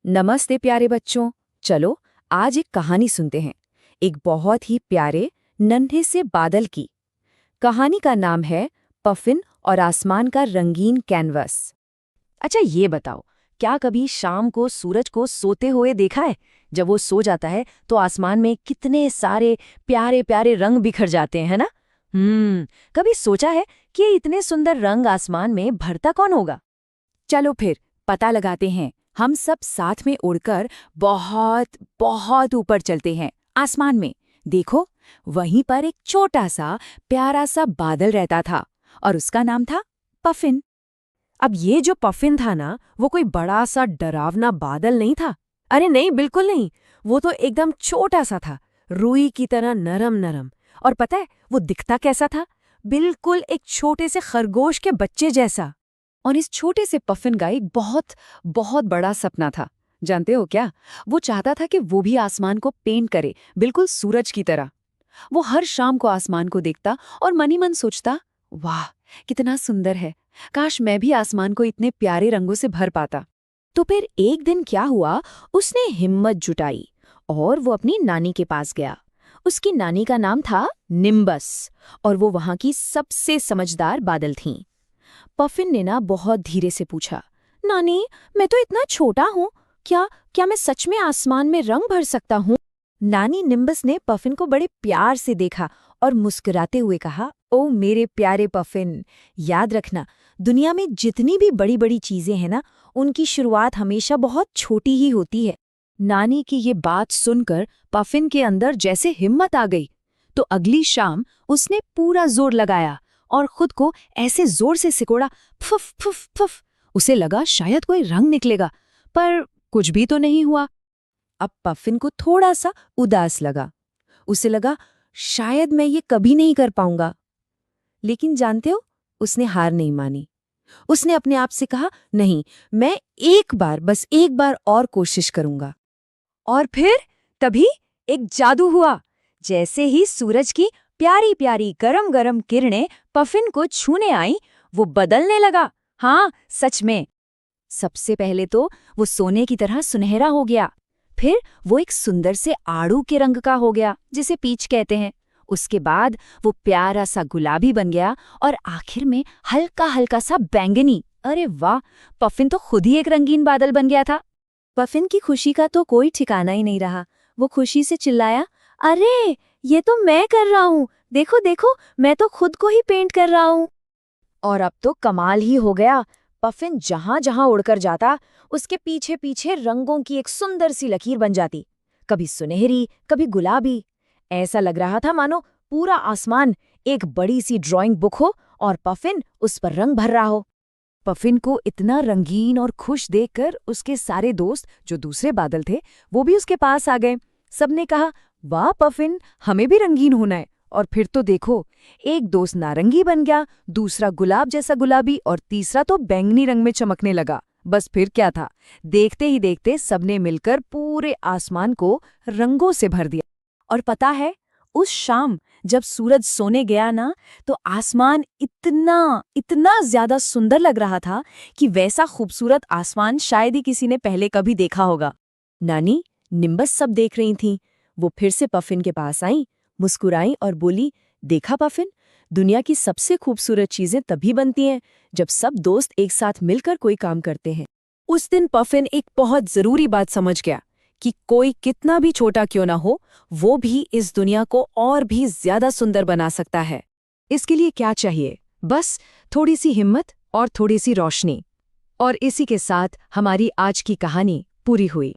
नमस्ते प्यारे बच्चों। चलो आज एक कहानी सुनते हैं, एक बहुत ही प्यारे नन्हे से बादल की। कहानी का नाम है पफिन और आसमान का रंगीन कैनवस। अच्छा ये बताओ, क्या कभी शाम को सूरज को सोते हुए देखा है? जब वो सो जाता है तो आसमान में कितने सारे प्यारे प्यारे रंग बिखर जाते हैं, है ना? कभी सोचा है कि ये इतने सुंदर रंग आसमान में भरता कौन होगा? चलो फिर पता लगाते हैं। हम सब साथ में उड़कर बहुत बहुत ऊपर चलते हैं आसमान में। देखो, वहीं पर एक छोटा सा प्यारा सा बादल रहता था और उसका नाम था पफिन। अब ये जो पफिन था ना, वो कोई बड़ा सा डरावना बादल नहीं था। अरे नहीं, बिल्कुल नहीं। वो तो एकदम छोटा सा था, रुई की तरह नरम नरम। और पता है वो दिखता कैसा था? बिल्कुल एक छोटे से खरगोश के बच्चे जैसा। और इस छोटे से पफिन का एक बहुत बहुत बड़ा सपना था। जानते हो क्या? वो चाहता था कि वो भी आसमान को पेंट करे, बिल्कुल सूरज की तरह। वो हर शाम को आसमान को देखता और मन ही मन सोचता, वाह कितना सुंदर है, काश मैं भी आसमान को इतने प्यारे रंगों से भर पाता। तो फिर एक दिन क्या हुआ, उसने हिम्मत जुटाई और वो अपनी नानी के पास गया। उसकी नानी का नाम था निम्बस और वो वहां की सबसे समझदार बादल थीं। पफिन ने ना बहुत धीरे से पूछा, नानी मैं तो इतना छोटा हूँ, क्या क्या मैं सच में आसमान में रंग भर सकता हूँ? नानी निम्बस ने पफिन को बड़े प्यार से देखा और मुस्कुराते हुए कहा, ओ मेरे प्यारे पफिन, याद रखना दुनिया में जितनी भी बड़ी बड़ी चीजें हैं ना, उनकी शुरुआत हमेशा बहुत छोटी ही होती है। नानी की ये बात सुनकर पफिन के अंदर जैसे हिम्मत आ गई। तो अगली शाम उसने पूरा जोर लगाया और खुद को ऐसे जोर से सिकोड़ा, फुफ फुफ फुफ। उसे लगा शायद कोई रंग निकलेगा, पर कुछ भी तो नहीं हुआ। अब पफिन को थोड़ा सा उदास लगा। उसे लगा शायद मैं ये कभी नहीं कर पाऊंगा। लेकिन जानते हो, उसने हार नहीं मानी। उसने अपने आप से कहा, नहीं, मैं बस एक बार और कोशिश करूंगा। और फिर तभी एक जादू हुआ। जैसे ही सूरज की प्यारी प्यारी गरम गरम किरणें पफिन को छूने आईं, वो बदलने लगा। हाँ, सच में। सबसे पहले तो वो सोने की तरह सुनहरा हो गया। फिर वो एक सुंदर से आड़ू के रंग का हो गया, जिसे पीच कहते हैं। उसके बाद वो प्यारा सा गुलाबी बन गया और आखिर में हल्का हल्का सा बैंगनी। अरे वाह, पफिन तो खुद ही एक रंगीन बादल बन गया था। पफिन की खुशी का तो कोई ठिकाना ही नहीं रहा। वो खुशी से चिल्लाया, अरे ये तो मैं कर रहा हूँ, देखो देखो, मैं तो खुद को ही पेंट कर रहा हूँ। और अब तो कमाल ही हो गया। पफिन जहां जहां उड़कर जाता, उसके पीछे पीछे रंगों की एक सुंदर सी लकीर बन जाती, कभी सुनहरी, कभी गुलाबी। ऐसा लग रहा था मानो पूरा आसमान एक बड़ी सी ड्राइंग बुक हो और पफिन उस पर रंग भर रहा हो। पफिन को इतना रंगीन और खुश देखकर उसके सारे दोस्त, जो दूसरे बादल थे, वो भी उसके पास आ गए। सबने कहा, वाह पफिन, हमें भी रंगीन होना है। और फिर तो देखो, एक दोस्त नारंगी बन गया, दूसरा गुलाब जैसा गुलाबी और तीसरा तो बैंगनी रंग में चमकने लगा। बस फिर क्या था, देखते ही देखते सबने मिलकर पूरे आसमान को रंगों से भर दिया। और पता है, उस शाम जब सूरज सोने गया ना, तो आसमान इतना इतना ज्यादा सुंदर लग रहा था कि वैसा खूबसूरत आसमान शायद ही किसी ने पहले कभी देखा होगा। नानी, निम्बस सब देख रही थीं। वो फिर से पफिन के पास आईं, मुस्कुराईं और बोली, देखा पफिन, दुनिया की सबसे खूबसूरत चीजें तभी बनती हैं जब सब दोस्त एक साथ मिलकर कोई काम करते हैं। उस दिन पफिन एक बहुत जरूरी बात समझ गया कि कोई कितना भी छोटा क्यों ना हो, वो भी इस दुनिया को और भी ज्यादा सुंदर बना सकता है। इसके लिए क्या चाहिए? बस थोड़ी सी हिम्मत और थोड़ी सी रोशनी। और इसी के साथ हमारी आज की कहानी पूरी हुई।